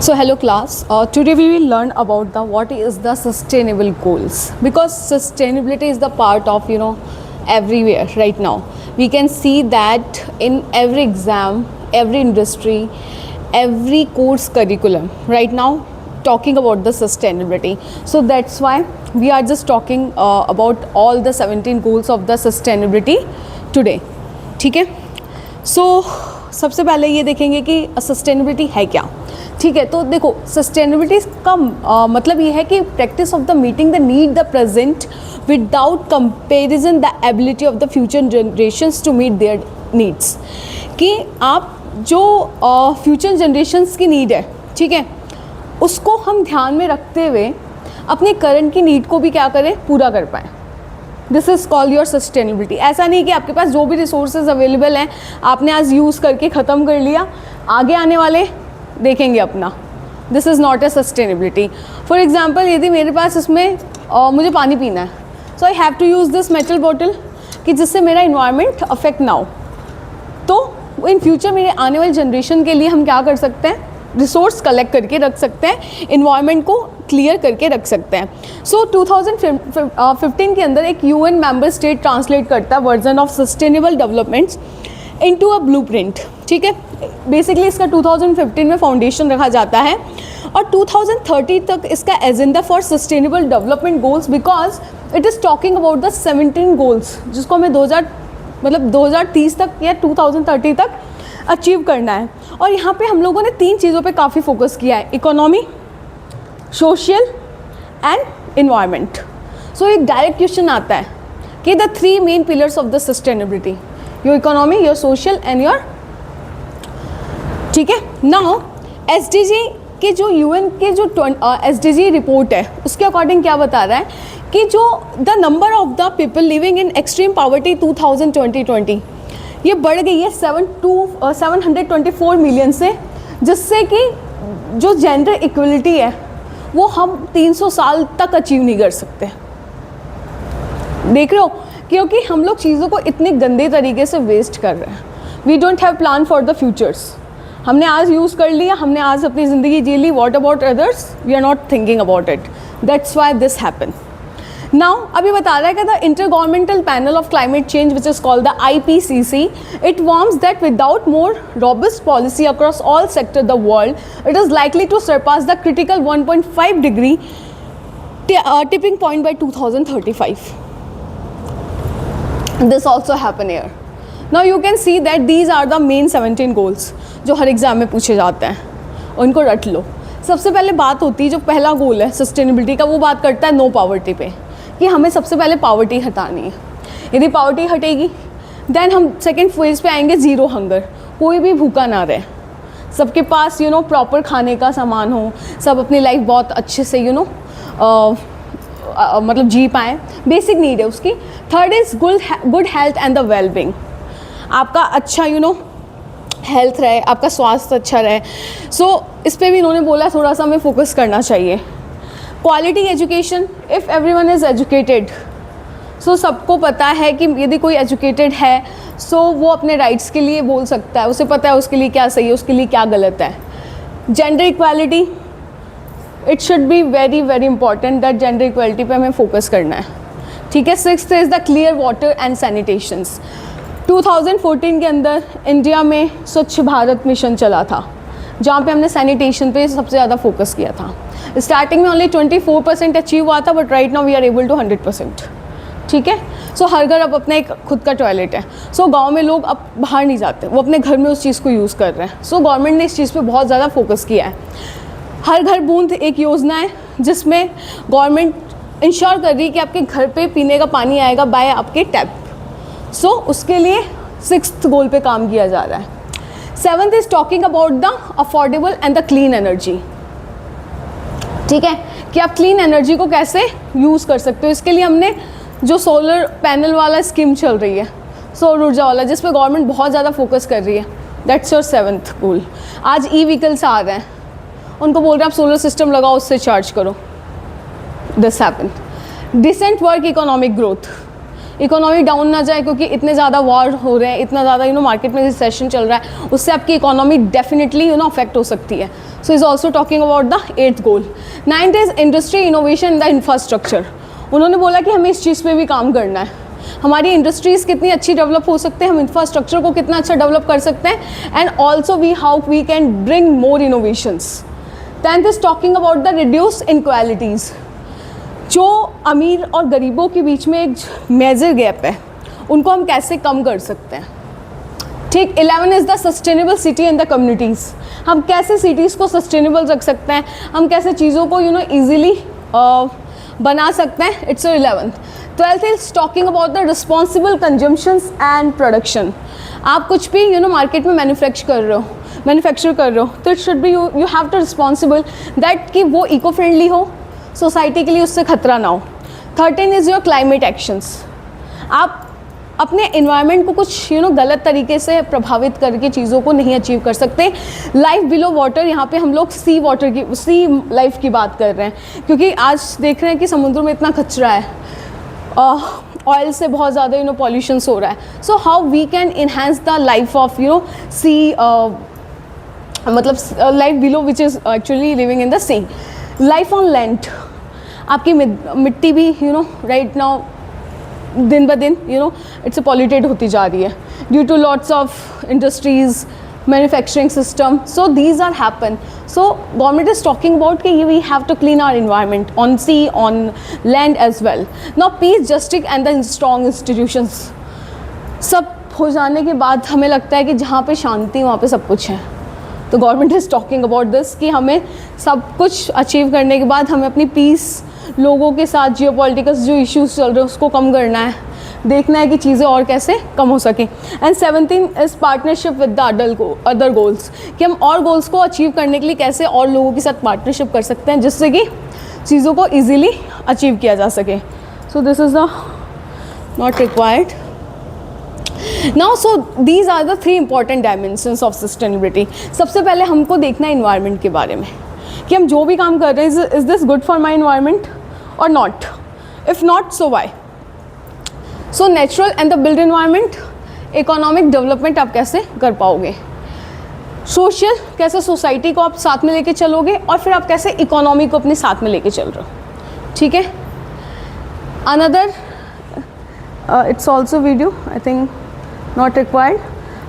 So hello class, today we will learn about the what is the sustainable goals, because sustainability is the part of everywhere right now. We can see that in every exam, every industry, every course curriculum right now talking about the sustainability. So that's why we are just talking about all the 17 goals of the sustainability today. ठीक है, सो सबसे पहले ये देखेंगे कि sustainability है क्या. ठीक है, तो देखो सस्टेनेबिलिटी का मतलब ये है कि practice of the meeting the need the present without comparison the ability of the future generations to meet their needs. कि आप जो फ्यूचर जनरेशंस की नीड है, ठीक है, उसको हम ध्यान में रखते हुए अपने करंट की नीड को भी क्या करें, पूरा कर पाएँ. This is called your sustainability. ऐसा नहीं कि आपके पास जो भी रिसोर्सेज अवेलेबल हैं आपने आज यूज़ करके ख़त्म कर लिया, आगे आने वाले देखेंगे अपना. This is not a sustainability. For example यदि मेरे पास इसमें मुझे पानी पीना है, so I have to use this metal bottle कि जिससे मेरा इन्वायरमेंट अफेक्ट ना हो. तो इन फ्यूचर मेरे आने वाली जनरेशन के लिए हम क्या कर सकते हैं, रिसोर्स कलेक्ट करके रख सकते हैं, इन्वायरमेंट को क्लियर करके रख सकते हैं. सो 2015 के अंदर एक UN मेंबर स्टेट ट्रांसलेट करता है version of sustainable developments into a blueprint. ठीक है, बेसिकली इसका 2015 में फाउंडेशन रखा जाता है और 2030 तक इसका agenda for sustainable development goals, because it is talking about the 17 goals जिसको हमें 2030 तक या 2030 तक अचीव करना है. और यहाँ पे हम लोगों ने 3 चीज़ों पे काफ़ी फोकस किया है, इकोनॉमी, सोशल एंड इन्वायरमेंट. सो एक डायरेक्ट क्वेश्चन आता है कि the 3 main pillars of the sustainability, your economy, your social and your. ठीक है, नाउ SDG के जो UN के जो SDG रिपोर्ट है उसके अकॉर्डिंग क्या बता रहा है कि जो the number of the people living in extreme poverty 2020 ये बढ़ गई है 724 मिलियन से, जिससे कि जो जेंडर इक्वलिटी है वो हम 300 साल तक अचीव नहीं कर सकते. देख रहे हो, क्योंकि हम लोग चीज़ों को इतने गंदे तरीके से वेस्ट कर रहे हैं. We don't have plan for the futures. हमने आज यूज़ कर लिया, हमने आज अपनी ज़िंदगी जी ली, what about others, we are not thinking about it. That's why this happen. Now अभी बता रहा है कि the intergovernmental panel of climate change which is called the IPCC, it warns that without more robust policy across all sector the world it is likely to Sarpass the critical 1.5 degree tipping point by 2035. This also happen here. Now you can see that these are the main 17 goals जो हर exam में पूछे जाते हैं, उनको रट लो. सबसे पहले बात होती है, जो पहला गोल है सस्टेनेबिलिटी का, वो बात करता है नो पावर्टी पे, कि हमें सबसे पहले पावर्टी हटानी है. यदि पावर्टी हटेगी देन हम सेकेंड फेज पे आएंगे, ज़ीरो हंगर, कोई भी भूखा ना रहे, सबके पास प्रॉपर खाने का सामान हो, सब अपनी लाइफ बहुत अच्छे से मतलब जी पाएँ. बेसिक नीड है उसकी. Third is good health and the wellbeing. आपका अच्छा हेल्थ रहे, आपका स्वास्थ्य अच्छा रहे. सो इस पर भी इन्होंने बोला थोड़ा सा हमें फोकस करना चाहिए. Quality education, if everyone is educated, so सबको पता है कि यदि कोई एजुकेटेड है सो वो अपने राइट्स के लिए बोल सकता है, उसे पता है उसके लिए क्या सही है, उसके लिए क्या गलत है. Gender equality, it should be very very important that gender equality पे हमें फोकस करना है. ठीक है. Sixth is the clear water and sanitations. 2014 के अंदर इंडिया में स्वच्छ भारत मिशन चला था, जहाँ पे हमने सैनिटेशन पे सबसे ज़्यादा फोकस किया था. स्टार्टिंग में ओनली 24% अचीव हुआ था, but right now we are able to 100%. ठीक है. सो हर घर अब अपना एक खुद का टॉयलेट है. सो गांव में लोग अब बाहर नहीं जाते, वो अपने घर में उस चीज़ को यूज़ कर रहे हैं. सो गवर्नमेंट ने इस चीज़ पे बहुत ज़्यादा फोकस किया है. हर घर बूंद एक योजना है जिसमें गवर्नमेंट इंश्योर कर रही है कि आपके घर पे पीने का पानी आएगा बाय आपके टैप. सो उसके लिए 6th गोल पे काम किया जा रहा है. 7th is talking about the affordable and the clean energy. ठीक है, कि आप क्लीन एनर्जी को कैसे यूज़ कर सकते हो. इसके लिए हमने जो सोलर पैनल वाला स्कीम चल रही है, सौर ऊर्जा वाला, जिस पे गवर्नमेंट बहुत ज़्यादा फोकस कर रही है, दैट्स योर 7th गोल. आज व्हीकल्स आ रहे हैं, उनको बोल रहे हैं आप सोलर सिस्टम लगाओ, उससे चार्ज करो. This happen. Decent work economic growth. Economy down ना जाए, क्योंकि इतने ज़्यादा वॉर हो रहे हैं, इतना ज़्यादा मार्केट में रिसेशन चल रहा है, उससे आपकी इकोनॉमी डेफिनेटली अफेक्ट हो सकती है. So is also talking about the 8th goal. 9th is industry innovation in the infrastructure. उन्होंने बोला कि हमें इस चीज़ पे भी काम करना है. हमारी इंडस्ट्रीज़ कितनी अच्छी डेवलप हो सकते हैं, हम इंफ्रास्ट्रक्चर को कितना अच्छा डेवलप कर सकते हैं, and also how we can bring more innovations. 10th is talking about the reduce inequalities. जो अमीर और गरीबों के बीच में एक मेजर गैप है, उनको हम कैसे कम कर सकते हैं. ठीक. 11 is the sustainable city and the communities. हम कैसे सिटीज़ को सस्टेनेबल रख सकते हैं, हम कैसे चीज़ों को ईजिली बना सकते हैं. It's 11th. 12th is talking about the responsible consumptions and production. आप कुछ भी मार्केट में मैन्युफैक्चर कर रहे हो, तो it should be you have to responsible that कि वो इको फ्रेंडली हो, सोसाइटी के लिए उससे खतरा ना हो. 13 इज़ योर क्लाइमेट एक्शंस. आप अपने इन्वायरमेंट को कुछ गलत तरीके से प्रभावित करके चीज़ों को नहीं अचीव कर सकते. लाइफ बिलो वाटर, यहाँ पे हम लोग सी लाइफ की बात कर रहे हैं, क्योंकि आज देख रहे हैं कि समुद्र में इतना कचरा है, ऑयल से बहुत ज़्यादा पॉल्यूशंस हो रहा है. So how we can enhance the life of sea, मतलब life below which is actually living in the sea. Life on land. आपकी मिट्टी भी राइट नाउ दिन ब दिन इट्स पॉल्यूटेड होती जा रही है due to lots of industries, manufacturing system. So these are happen. So government is talking about कि we have to clean our environment on sea, on land as well. Now peace, justice and the strong institutions. सब हो जाने के बाद हमें लगता है कि जहाँ पे शांति वहाँ पे सब कुछ है. तो government is talking about this कि हमें सब कुछ अचीव करने के बाद हमें अपनी पीस, लोगों के साथ जियोपॉलिटिकल जो इश्यूज चल रहे हैं उसको कम करना है, देखना है कि चीज़ें और कैसे कम हो सकें. And 17 is partnership with the other goals, कि हम और गोल्स को अचीव करने के लिए कैसे और लोगों के साथ पार्टनरशिप कर सकते हैं, जिससे कि चीज़ों को ईजिली अचीव किया जा सके. So this is the not required. Now, so these are the 3 important dimensions of sustainability. सबसे पहले हमको देखना है इन्वायरमेंट के बारे में, कि हम जो भी काम कर रहे हैं, is this good for my environment और not. If not, so why. So natural and the build environment, economic development आप कैसे कर पाओगे, सोशल कैसे सोसाइटी को आप साथ में लेके चलोगे, और फिर आप कैसे इकोनॉमी को अपने साथ में लेके चल रहे हो. ठीक है. Another it's also video, I think not required.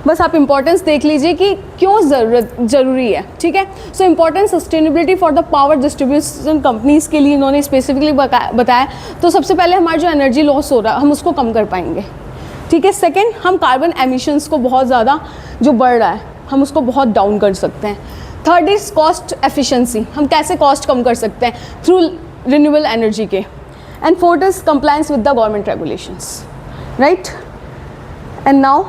बस आप इंपॉर्टेंस देख लीजिए कि क्यों ज़रूरी है. ठीक है. So importance sustainability for the power distribution companies के लिए इन्होंने स्पेसिफिकली बताया. तो सबसे पहले हमारा जो एनर्जी लॉस हो रहा है हम उसको कम कर पाएंगे. ठीक है. सेकेंड, हम कार्बन एमिशंस को बहुत ज़्यादा जो बढ़ रहा है हम उसको बहुत डाउन कर सकते हैं. थर्ड इज़ कॉस्ट एफिशिएंसी, हम कैसे कॉस्ट कम कर सकते हैं थ्रू रिन्यूएबल एनर्जी के. And fourth is compliance with the government regulations. Right. And now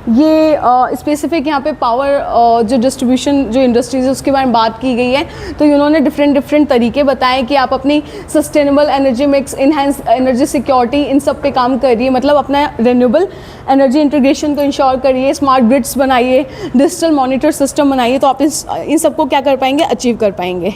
ये स्पेसिफिक यहाँ पे पावर जो डिस्ट्रीब्यूशन जो इंडस्ट्रीज है उसके बारे में बात की गई है. तो इन्होंने डिफरेंट तरीके बताए कि आप अपनी sustainable energy mix, enhance energy security, इन सब पे काम करिए, मतलब अपना रिन्यूएबल एनर्जी इंटीग्रेशन को इंश्योर करिए, स्मार्ट ग्रिड्स बनाइए, डिजिटल मॉनिटर सिस्टम बनाइए, तो आप इन सबको क्या कर पाएंगे, अचीव कर पाएंगे.